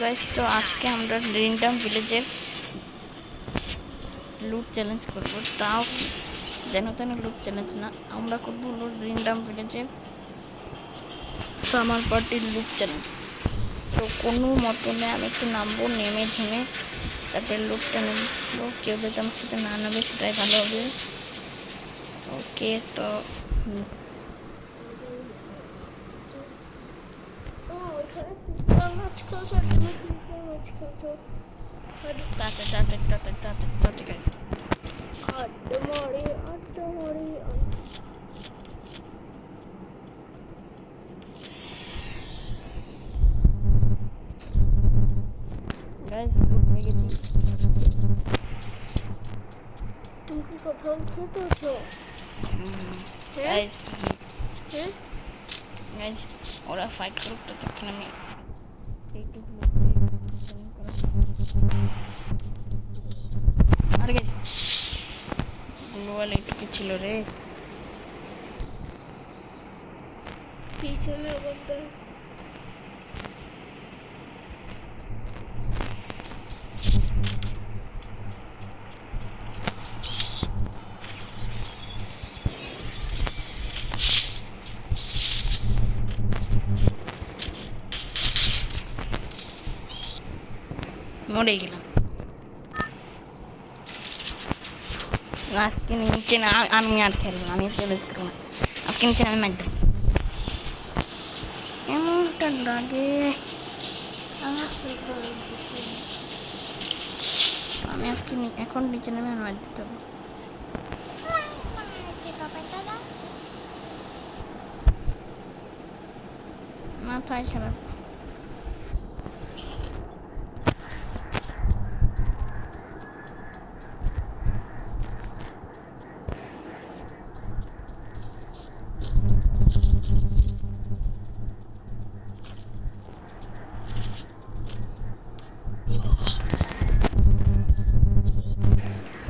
Guys, তো আজকে আমরা রিংডাম ভিলেজের লুট চ্যালেঞ্জ করব। তাও কি যেন তেন লুট চ্যালেঞ্জ না, আমরা করব রিংডাম ভিলেজের সামার পার্টির লুট চ্যালেঞ্জ। তো কোনো মতনে আমি একটু নামবো, নেমে ঝেমে তারপরে লুটটা নেবো। কেউ যদি আমার সাথে না নামে সেটাই ভালো হবে। ওকে, তো তুমি কি কোথাও খেতেছো? ওরা ফাইট করুক, ততক্ষণ আমি এইটুকু আর গেছি। গ্লোয়াল এইটুকু ছিল রে। পিছনে আবার মরে গেলাম। আজকে নিচে না, আমি আর খেলবো, আমি চ্যালেঞ্জ করবো না। আজকে নিচে আমি মার দেবো। এমনটা লাগে আমি আজকে এখন নিচে নেমে মার দিতে হবে। মাথায় খারাপ।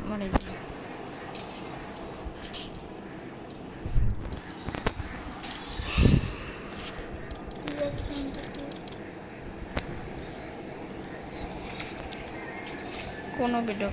মরে গেলাম। কোনো ভিডিও